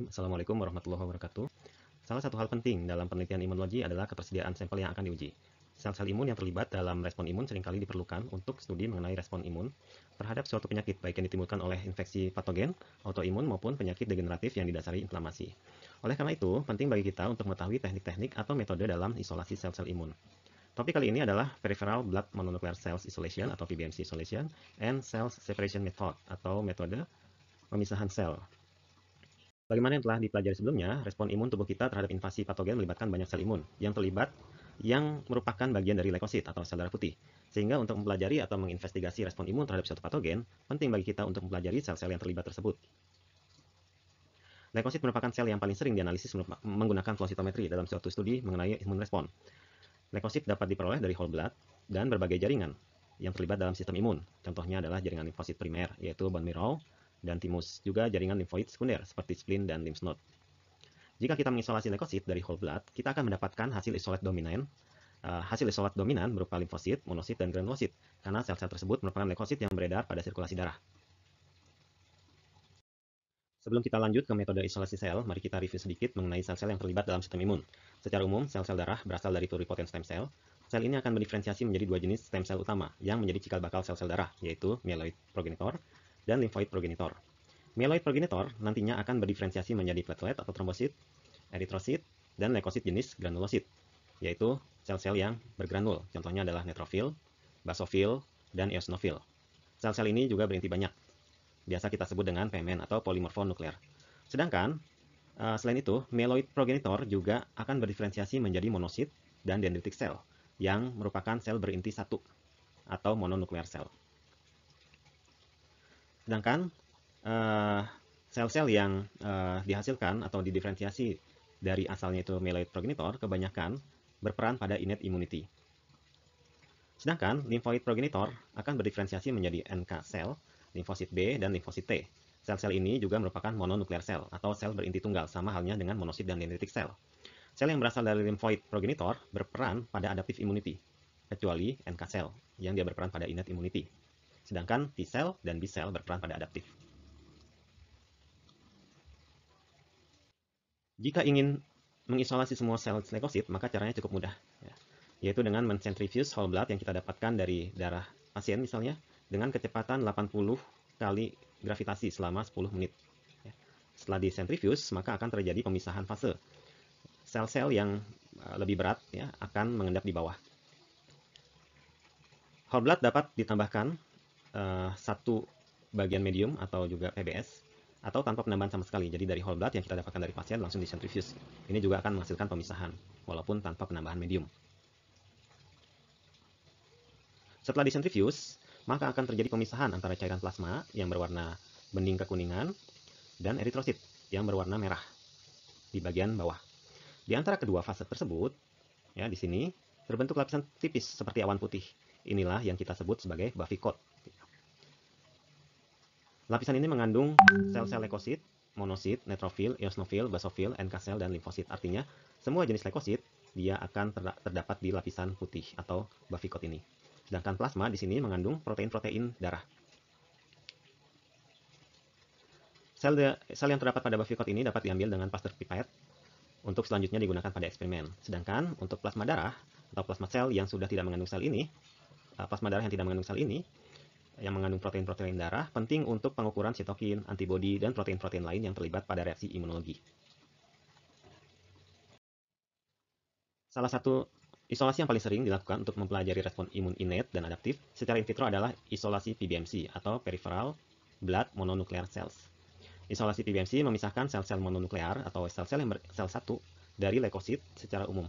Bismillahirrahmanirrahim. Assalamualaikum warahmatullahi wabarakatuh. Salah satu hal penting dalam penelitian imunologi adalah ketersediaan sampel yang akan diuji. Sel-sel imun yang terlibat dalam respon imun seringkali diperlukan untuk studi mengenai respon imun terhadap suatu penyakit, baik yang ditimbulkan oleh infeksi patogen, autoimun, maupun penyakit degeneratif yang didasari inflamasi. Oleh karena itu, penting bagi kita untuk mengetahui teknik-teknik atau metode dalam isolasi sel-sel imun. Topik kali ini adalah Peripheral Blood Mononuclear Cells Isolation atau PBMC Isolation and Cell Separation Method atau metode pemisahan sel. Bagaimana yang telah dipelajari sebelumnya, respon imun tubuh kita terhadap invasi patogen melibatkan banyak sel imun yang merupakan bagian dari leukosit atau sel darah putih. Sehingga untuk mempelajari atau menginvestigasi respon imun terhadap suatu patogen, penting bagi kita untuk mempelajari sel-sel yang terlibat tersebut. Leukosit merupakan sel yang paling sering dianalisis menggunakan flow cytometry dalam suatu studi mengenai imun respon. Leukosit dapat diperoleh dari whole blood dan berbagai jaringan yang terlibat dalam sistem imun. Contohnya adalah jaringan limfosit primer, yaitu bone marrow dan timus, juga jaringan limfoid sekunder seperti spleen dan lymph node. Jika kita mengisolasi leukosit dari whole blood, kita akan mendapatkan hasil isolat dominan. Hasil isolat dominan berupa limfosit, monosit, dan granulosit, karena sel-sel tersebut merupakan leukosit yang beredar pada sirkulasi darah. Sebelum kita lanjut ke metode isolasi sel, mari kita review sedikit mengenai sel-sel yang terlibat dalam sistem imun. Secara umum, sel-sel darah berasal dari pluripotent stem cell. Sel ini akan berdiferensiasi menjadi dua jenis stem cell utama yang menjadi cikal bakal sel-sel darah, yaitu myeloid progenitor dan lymphoid progenitor. Myeloid progenitor nantinya akan berdiferensiasi menjadi platelet atau trombosit, eritrosit, dan leukosit jenis granulosit, yaitu sel-sel yang bergranul. Contohnya adalah neutrofil, basofil, dan eosinofil. Sel-sel ini juga berinti banyak. Biasa kita sebut dengan PMN atau polimorfonuklear. Sedangkan selain itu, myeloid progenitor juga akan berdiferensiasi menjadi monosit dan dendritic cell yang merupakan sel berinti satu atau mononuklear cell. Sedangkan sel-sel yang dihasilkan atau didiferensiasi dari asalnya itu myeloid progenitor kebanyakan berperan pada innate immunity. Sedangkan lymphoid progenitor akan berdiferensiasi menjadi NK cell, limfosit B, dan limfosit T. Sel-sel ini juga merupakan mononuklear cell atau sel berinti tunggal, sama halnya dengan monosit dan dendritic cell. Sel yang berasal dari lymphoid progenitor berperan pada adaptive immunity, kecuali NK cell yang dia berperan pada innate immunity. Sedangkan T cell dan B cell berperan pada adaptive. Jika ingin mengisolasi semua sel leukosit, maka caranya cukup mudah, yaitu dengan mencentrifuge whole blood yang kita dapatkan dari darah pasien misalnya dengan kecepatan 80 kali gravitasi selama 10 menit. Setelah disentrifuge, maka akan terjadi pemisahan fase. Sel-sel yang lebih berat akan mengendap di bawah. Whole blood dapat ditambahkan satu bagian medium atau juga PBS atau tanpa penambahan sama sekali. Jadi dari whole blood yang kita dapatkan dari pasien langsung disentrifuge. Ini juga akan menghasilkan pemisahan walaupun tanpa penambahan medium. Setelah disentrifuge, maka akan terjadi pemisahan antara cairan plasma yang berwarna bening kekuningan dan eritrosit yang berwarna merah di bagian bawah. Di antara kedua fase tersebut, di sini terbentuk lapisan tipis seperti awan putih. Inilah yang kita sebut sebagai Buffy coat. Lapisan ini mengandung sel-sel leukosit, monosit, neutrofil, eosinofil, basofil, NK cell, dan limfosit. Artinya, semua jenis leukosit dia akan terdapat di lapisan putih atau Buffy coat ini. Sedangkan plasma di sini mengandung protein-protein darah. Sel yang terdapat pada Buffy coat ini dapat diambil dengan Pasteur pipette untuk selanjutnya digunakan pada eksperimen. Sedangkan untuk plasma darah atau plasma sel yang sudah tidak mengandung sel ini, plasma darah yang tidak mengandung sel ini, yang mengandung protein-protein darah, penting untuk pengukuran sitokin, antibodi, dan protein-protein lain yang terlibat pada reaksi imunologi. Salah satu isolasi yang paling sering dilakukan untuk mempelajari respon imun innate dan adaptif secara in vitro adalah isolasi PBMC atau Peripheral Blood Mononuclear Cells. Isolasi PBMC memisahkan sel-sel mononuklear atau sel-sel yang bersel satu dari leukosit secara umum.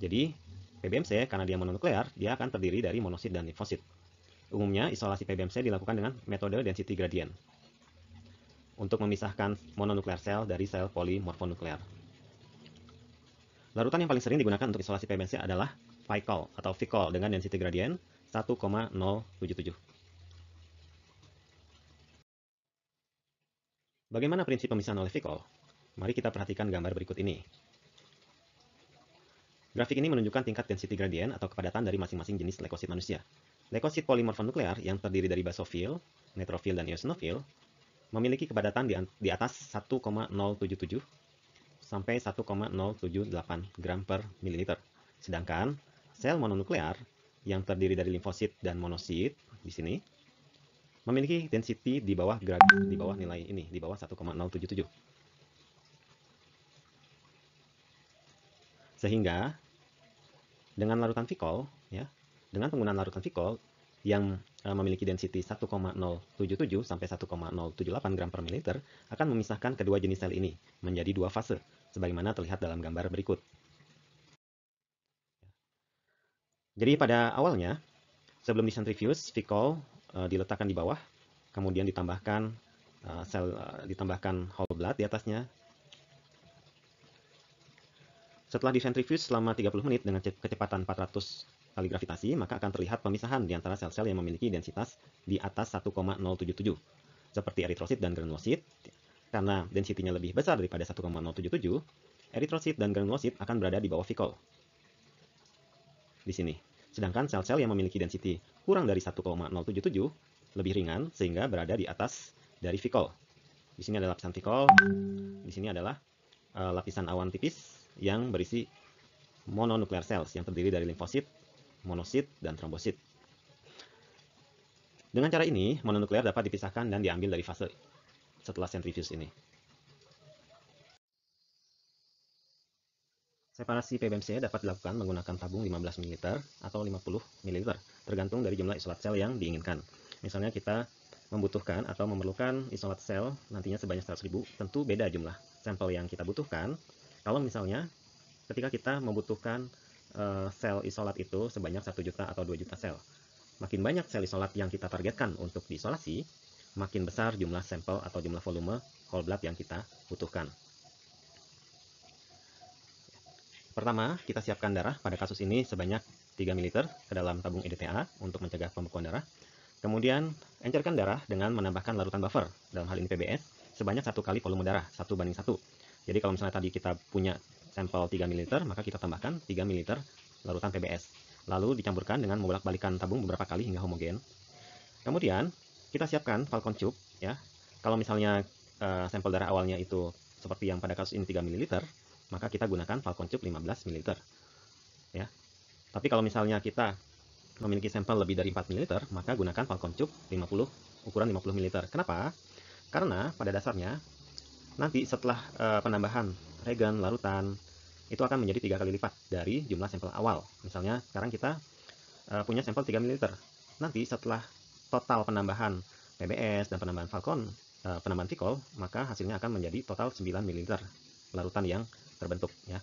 Jadi, PBMC karena dia mononuklear, dia akan terdiri dari monosit dan limfosit. Umumnya, isolasi PBMC dilakukan dengan metode density gradient untuk memisahkan mononuklear sel dari sel polimorfonuklear. Larutan yang paling sering digunakan untuk isolasi PBMC adalah Vicol atau Vicol dengan density gradient 1,077. Bagaimana prinsip pemisahan oleh Vicol? Mari kita perhatikan gambar berikut ini. Grafik ini menunjukkan tingkat density gradient atau kepadatan dari masing-masing jenis leukosit manusia. Leukosit polimorfonuklear yang terdiri dari basofil, neutrofil, dan eosinofil memiliki kepadatan di atas 1,077 sampai 1,078 gram per mililiter. Sedangkan sel mononuklear yang terdiri dari limfosit dan monosit di sini memiliki density di bawah nilai ini, di bawah 1,077. Sehingga dengan larutan Vicol, ya, dengan penggunaan larutan Vicol yang memiliki density 1,077 sampai 1,078 gram per mililiter akan memisahkan kedua jenis sel ini menjadi dua fase, sebagaimana terlihat dalam gambar berikut. Jadi pada awalnya, sebelum disentrifuge, Vicol diletakkan di bawah, kemudian ditambahkan ditambahkan whole blood di atasnya. Setelah disentrifuge selama 30 menit dengan kecepatan 400 kali gravitasi, maka akan terlihat pemisahan di antara sel-sel yang memiliki densitas di atas 1,077, seperti eritrosit dan granulosit. Karena densitinya lebih besar daripada 1,077, eritrosit dan granulosit akan berada di bawah Vicol. Di sini. Sedangkan sel-sel yang memiliki density kurang dari 1,077 lebih ringan sehingga berada di atas dari Vicol. Di sini ada lapisan Vicol, di sini adalah lapisan awan tipis yang berisi mononuclear cells yang terdiri dari limfosit, monosit, dan trombosit. Dengan cara ini, mononuklear dapat dipisahkan dan diambil dari fase setelah centrifuge ini. Separasi PBMC dapat dilakukan menggunakan tabung 15 ml atau 50 ml, tergantung dari jumlah isolat sel yang diinginkan. Misalnya kita membutuhkan atau memerlukan isolat sel nantinya sebanyak 100.000, tentu beda jumlah sampel yang kita butuhkan. Kalau misalnya ketika kita membutuhkan sel isolat itu sebanyak 1 juta atau 2 juta sel, makin banyak sel isolat yang kita targetkan untuk diisolasi, makin besar jumlah sampel atau jumlah volume whole blood yang kita butuhkan. Pertama, kita siapkan darah, pada kasus ini sebanyak 3 ml ke dalam tabung EDTA untuk mencegah pembekuan darah. Kemudian, encerkan darah dengan menambahkan larutan buffer, dalam hal ini PBS, sebanyak 1 kali volume darah, 1:1. Jadi kalau misalnya tadi kita punya sampel 3 ml, maka kita tambahkan 3 ml larutan PBS. Lalu dicampurkan dengan membolak-balikan tabung beberapa kali hingga homogen. Kemudian, kita siapkan Falcon Tube, ya. Kalau misalnya sampel darah awalnya itu seperti yang pada kasus ini 3 ml, maka kita gunakan Falcon Tube 15 ml. Ya. Tapi kalau misalnya kita memiliki sampel lebih dari 4 ml, maka gunakan Falcon Tube ukuran 50 ml. Kenapa? Karena pada dasarnya nanti setelah penambahan reagen, larutan, itu akan menjadi 3 kali lipat dari jumlah sampel awal. Misalnya sekarang kita punya sampel 3 ml. Nanti setelah total penambahan PBS dan penambahan penambahan Vicol, maka hasilnya akan menjadi total 9 ml larutan yang terbentuk, ya.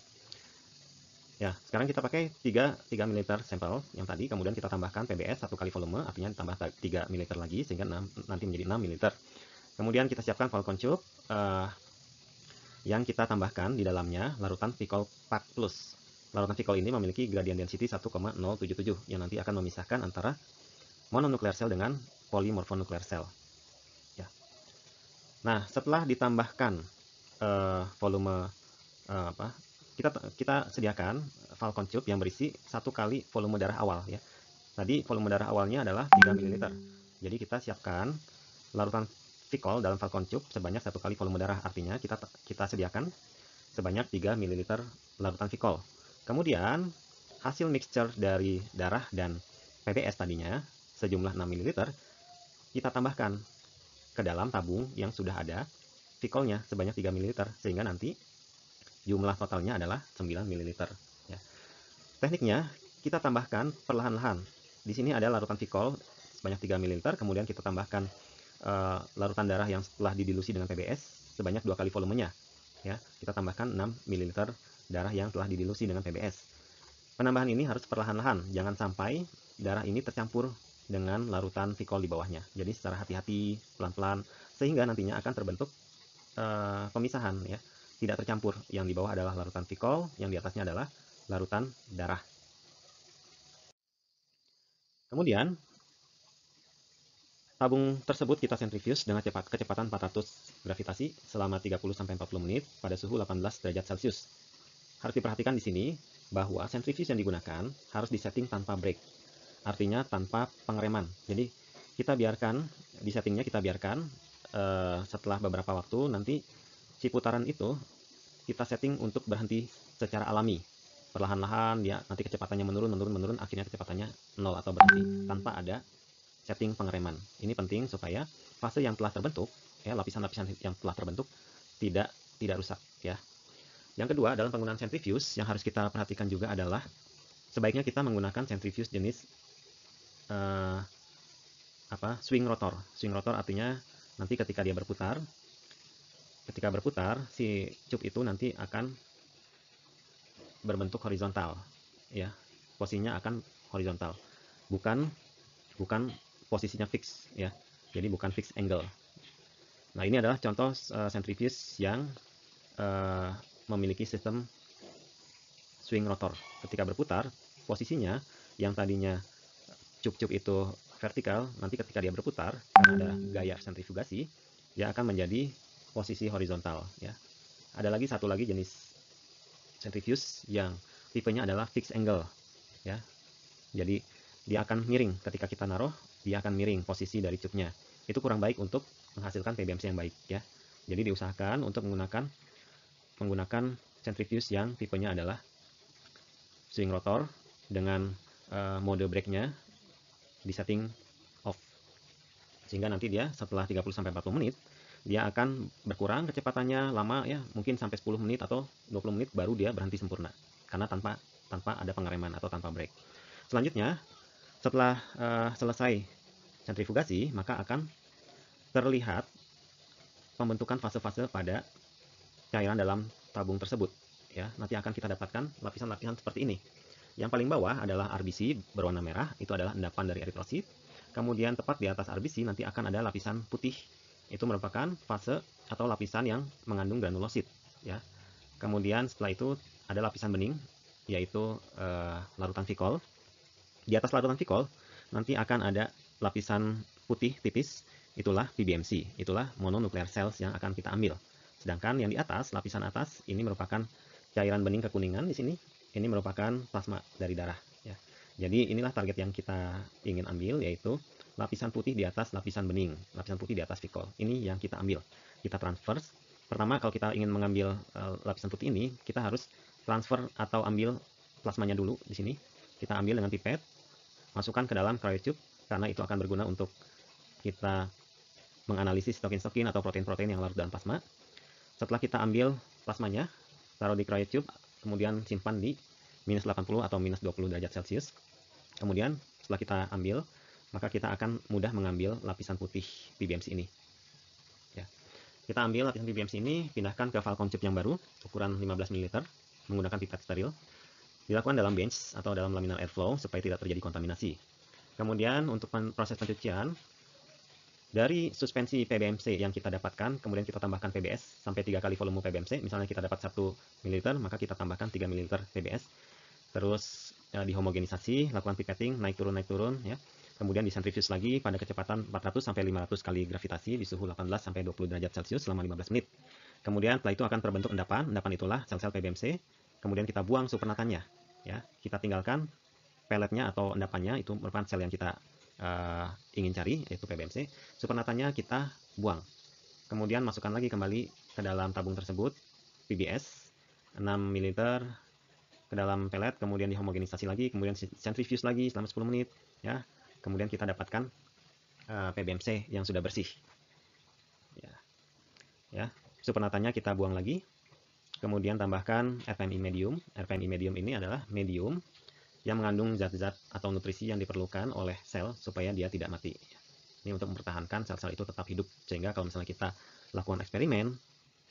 Ya, sekarang kita pakai 3 ml sampel yang tadi, kemudian kita tambahkan PBS 1 kali volume, artinya tambah 3 ml lagi sehingga nanti menjadi 6 ml. Kemudian kita siapkan Falcon Tube yang kita tambahkan di dalamnya larutan Vicol Pack Plus. Larutan Vicol ini memiliki gradient density 1,077 yang nanti akan memisahkan antara mononuklear sel dengan polymorphonuklear sel. Ya. Nah, setelah ditambahkan volume kita sediakan Falcon Tube yang berisi 1 kali volume darah awal, ya. Tadi volume darah awalnya adalah 3 ml. Jadi kita siapkan larutan Vicol dalam Falcon Tube sebanyak 1 kali volume darah, artinya kita sediakan sebanyak 3 ml larutan Vicol. Kemudian hasil mixture dari darah dan PBS tadinya sejumlah 6 ml kita tambahkan ke dalam tabung yang sudah ada Vicolnya sebanyak 3 ml, sehingga nanti jumlah totalnya adalah 9 ml. Ya. Tekniknya kita tambahkan perlahan-lahan. Di sini ada larutan Vicol sebanyak 3 ml, kemudian kita tambahkan larutan darah yang setelah didilusi dengan PBS sebanyak 2 kali volumenya. Ya, kita tambahkan 6 ml darah yang telah didilusi dengan PBS. Penambahan ini harus perlahan-lahan, jangan sampai darah ini tercampur dengan larutan Vicol di bawahnya. Jadi secara hati-hati, pelan-pelan, sehingga nantinya akan terbentuk pemisahan, ya. Tidak tercampur. Yang di bawah adalah larutan Vicol, yang di atasnya adalah larutan darah. Kemudian tabung tersebut kita sentrifuge dengan kecepatan 400 gravitasi selama 30-40 menit pada suhu 18 derajat Celcius. Harus diperhatikan di sini bahwa sentrifuge yang digunakan harus disetting tanpa break, artinya tanpa pengereman. Jadi kita biarkan di settingnya, kita biarkan setelah beberapa waktu nanti si putaran itu kita setting untuk berhenti secara alami. Perlahan-lahan dia nanti kecepatannya menurun, akhirnya kecepatannya 0 atau berhenti tanpa ada setting pengereman. Ini penting supaya fase yang telah terbentuk, ya, lapisan-lapisan yang telah terbentuk tidak rusak, ya. Yang kedua, dalam penggunaan centrifuge yang harus kita perhatikan juga adalah sebaiknya kita menggunakan centrifuge jenis swing rotor. Swing rotor artinya nanti ketika berputar si cup itu nanti akan berbentuk horizontal, ya, posisinya akan horizontal, bukan posisinya fix, ya, jadi bukan fixed angle. Nah, ini adalah contoh centrifuge yang memiliki sistem swing rotor. Ketika berputar, posisinya yang tadinya cup-cup itu vertikal, nanti ketika dia berputar karena ada gaya sentrifugasi, dia akan menjadi posisi horizontal, ya. Ada lagi satu lagi jenis centrifuge yang tipenya adalah fixed angle, ya. Jadi dia akan miring ketika kita naruh, dia akan miring posisi dari cupnya. Itu kurang baik untuk menghasilkan PBMC yang baik, ya. Jadi diusahakan untuk menggunakan centrifuge yang tipenya adalah swing rotor dengan mode brake-nya di setting off. Sehingga nanti dia setelah 30-40 menit dia akan berkurang kecepatannya lama, ya, mungkin sampai 10 menit atau 20 menit baru dia berhenti sempurna karena tanpa ada pengereman atau tanpa brake. Selanjutnya, setelah selesai sentrifugasi, maka akan terlihat pembentukan fase-fase pada cairan dalam tabung tersebut, ya. Nanti akan kita dapatkan lapisan-lapisan seperti ini. Yang paling bawah adalah RBC berwarna merah, itu adalah endapan dari eritrosit. Kemudian tepat di atas RBC nanti akan ada lapisan putih, itu merupakan fase atau lapisan yang mengandung granulosit, ya. Kemudian setelah itu ada lapisan bening, yaitu larutan vikol. Di atas larutan vikol nanti akan ada lapisan putih tipis, itulah PBMC, itulah mononuclear cells yang akan kita ambil. Sedangkan yang di atas, lapisan atas, ini merupakan cairan bening kekuningan di sini. Ini merupakan plasma dari darah, ya. Jadi inilah target yang kita ingin ambil, yaitu lapisan putih di atas lapisan bening, lapisan putih di atas vikol. Ini yang kita ambil. Kita transfer. Pertama, kalau kita ingin mengambil lapisan putih ini, kita harus transfer atau ambil plasmanya dulu di sini. Kita ambil dengan pipet, masukkan ke dalam cryotube, karena itu akan berguna untuk kita menganalisis stokin-stokin atau protein-protein yang larut dalam plasma. Setelah kita ambil plasmanya, taruh di cryotube, kemudian simpan di minus 80 atau minus 20 derajat Celcius. Kemudian setelah kita ambil, maka kita akan mudah mengambil lapisan putih PBMC ini, ya. Kita ambil lapisan PBMC ini, pindahkan ke Falcon Tube yang baru, ukuran 15 ml, menggunakan pipet steril. Dilakukan dalam bench atau dalam laminar airflow supaya tidak terjadi kontaminasi. Kemudian untuk proses pencucian, dari suspensi PBMC yang kita dapatkan, kemudian kita tambahkan PBS sampai 3 kali volume PBMC. Misalnya kita dapat 1 ml, maka kita tambahkan 3 ml PBS. Terus dihomogenisasi, lakukan pipetting, naik turun, ya. Kemudian disentrifuge lagi pada kecepatan 400 sampai 500 kali gravitasi di suhu 18 sampai 20 derajat Celcius selama 15 menit. Kemudian setelah itu akan terbentuk endapan. Endapan itulah sel-sel PBMC. Kemudian kita buang supernatannya, ya. Kita tinggalkan peletnya atau endapannya, itu merupakan sel yang kita ingin cari, yaitu PBMC. Supernatannya kita buang. Kemudian masukkan lagi kembali ke dalam tabung tersebut PBS 6 ml ke dalam pelet, kemudian dihomogenisasi lagi, kemudian centrifuge lagi selama 10 menit, ya. Kemudian kita dapatkan PBMC yang sudah bersih, ya. Supernatannya kita buang lagi, kemudian tambahkan RPMI medium. RPMI medium ini adalah medium yang mengandung zat-zat atau nutrisi yang diperlukan oleh sel supaya dia tidak mati. Ini untuk mempertahankan sel-sel itu tetap hidup, sehingga kalau misalnya kita lakukan eksperimen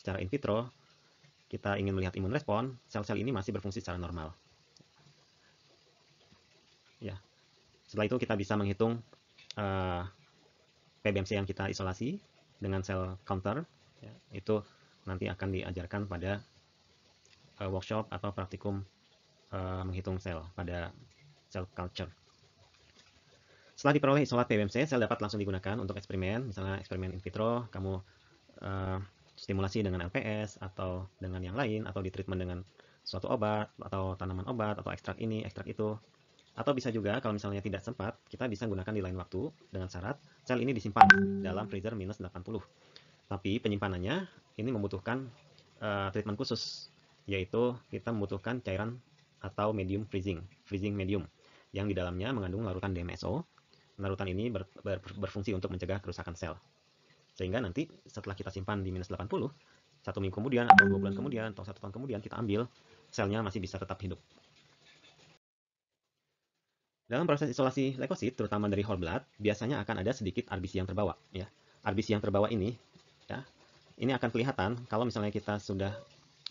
secara in vitro, kita ingin melihat imun respon, sel-sel ini masih berfungsi secara normal, ya. Setelah itu kita bisa menghitung PBMC yang kita isolasi dengan sel counter, ya. Itu nanti akan diajarkan pada workshop atau praktikum menghitung sel pada cell culture. Setelah diperoleh isolat PBMC, sel dapat langsung digunakan untuk eksperimen, misalnya eksperimen in vitro, kamu stimulasi dengan LPS atau dengan yang lain, atau ditreatment dengan suatu obat atau tanaman obat atau ekstrak ini, ekstrak itu. Atau bisa juga kalau misalnya tidak sempat, kita bisa gunakan di lain waktu dengan syarat sel ini disimpan dalam freezer minus 80. Tapi penyimpanannya ini membutuhkan treatment khusus, yaitu kita membutuhkan cairan atau medium freezing medium, yang di dalamnya mengandung larutan DMSO. Larutan ini berfungsi untuk mencegah kerusakan sel. Sehingga nanti setelah kita simpan di minus 80, 1 minggu kemudian atau 2 bulan kemudian atau 1 tahun kemudian kita ambil, selnya masih bisa tetap hidup. Dalam proses isolasi leukosit, terutama dari whole blood, biasanya akan ada sedikit RBC yang terbawa. Ya. RBC yang terbawa ini, ya, ini akan kelihatan kalau misalnya kita sudah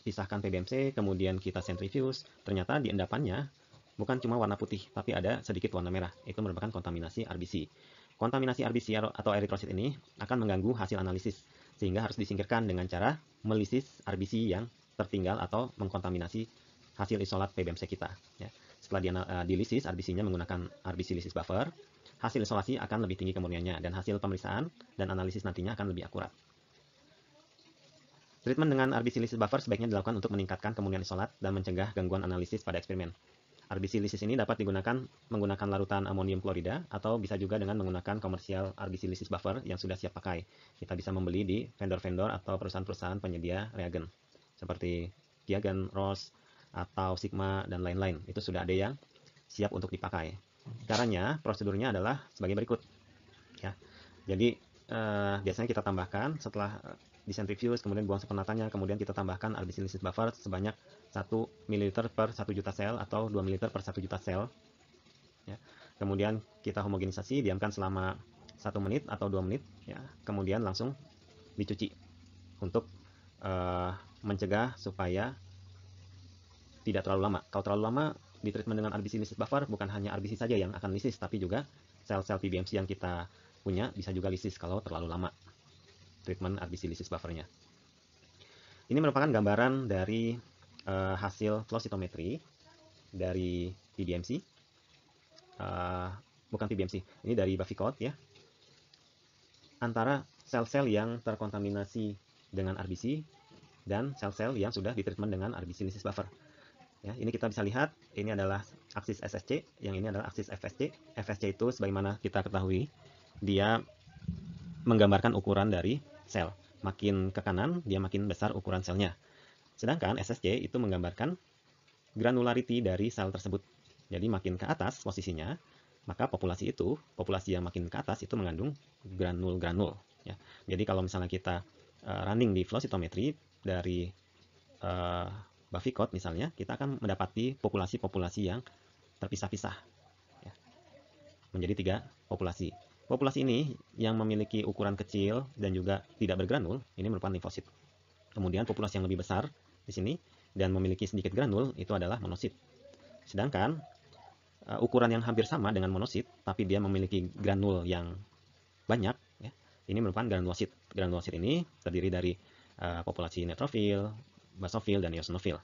pisahkan PBMC, kemudian kita centrifuge, ternyata di endapannya bukan cuma warna putih, tapi ada sedikit warna merah. Itu merupakan kontaminasi RBC. Kontaminasi RBC atau eritrosit ini akan mengganggu hasil analisis, sehingga harus disingkirkan dengan cara melisis RBC yang tertinggal atau mengkontaminasi hasil isolat PBMC kita. Ya. Setelah dilisis RBC-nya menggunakan RBC lysis buffer, hasil isolasi akan lebih tinggi kemurniannya dan hasil pemeriksaan dan analisis nantinya akan lebih akurat. Treatment dengan RBC lysis buffer sebaiknya dilakukan untuk meningkatkan kemurnian isolat dan mencegah gangguan analisis pada eksperimen. RBC lysis ini dapat digunakan menggunakan larutan amonium klorida atau bisa juga dengan menggunakan komersial RBC lysis buffer yang sudah siap pakai. Kita bisa membeli di vendor-vendor atau perusahaan-perusahaan penyedia reagen seperti Qiagen, Roche, atau Sigma, dan lain-lain. Itu sudah ada yang siap untuk dipakai. Caranya, prosedurnya adalah sebagai berikut. Ya. Jadi, biasanya kita tambahkan setelah dicentrifuge, kemudian buang sepenatannya, kemudian kita tambahkan RBC lysis buffer sebanyak 1 ml per 1 juta sel atau 2 ml per 1 juta sel. Ya. Kemudian kita homogenisasi, diamkan selama 1 menit atau 2 menit, ya. Kemudian langsung dicuci untuk mencegah supaya tidak terlalu lama. Kalau terlalu lama, di treatment dengan RBC lysis buffer, bukan hanya RBC saja yang akan lisis, tapi juga sel-sel PBMC yang kita punya bisa juga lisis kalau terlalu lama treatment RBC lysis buffernya. Ini merupakan gambaran dari hasil flow cytometry dari PBMC. Bukan PBMC, ini dari Bavikot, ya. Antara sel-sel yang terkontaminasi dengan RBC dan sel-sel yang sudah ditreatment dengan RBC lysis buffer. Ya, ini kita bisa lihat, ini adalah aksis SSC, yang ini adalah aksis FSC. FSC itu sebagaimana kita ketahui, dia menggambarkan ukuran dari sel. Makin ke kanan, dia makin besar ukuran selnya. Sedangkan SSC itu menggambarkan granularity dari sel tersebut. Jadi makin ke atas posisinya, maka populasi yang makin ke atas itu mengandung granul-granul. Ya. Jadi kalau misalnya kita running di flow cytometry dari Bavikot misalnya, kita akan mendapati populasi-populasi yang terpisah-pisah, ya, menjadi 3 populasi. Populasi ini yang memiliki ukuran kecil dan juga tidak bergranul, ini merupakan limfosit. Kemudian populasi yang lebih besar di sini dan memiliki sedikit granul itu adalah monosit. Sedangkan ukuran yang hampir sama dengan monosit, tapi dia memiliki granul yang banyak, ya, ini merupakan granulosit. Granulosit ini terdiri dari populasi neutrofil, basofil, dan eosinofil.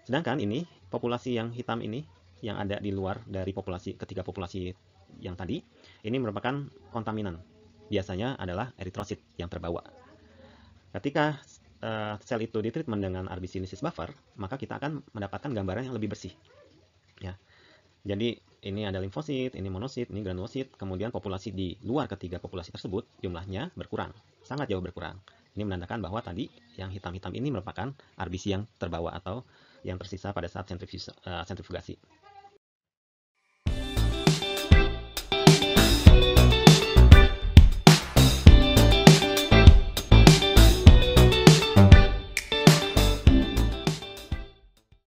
Sedangkan ini, populasi yang hitam ini, yang ada di luar dari ketiga populasi yang tadi, ini merupakan kontaminan. Biasanya adalah eritrosit yang terbawa. Ketika sel itu ditreatment dengan RBC lysis buffer, maka kita akan mendapatkan gambaran yang lebih bersih. Ya. Jadi, ini ada limfosit, ini monosit, ini granulosit, kemudian populasi di luar ketiga populasi tersebut, jumlahnya berkurang, sangat jauh berkurang. Ini menandakan bahwa tadi yang hitam-hitam ini merupakan RBC yang terbawa atau yang tersisa pada saat sentrifugasi.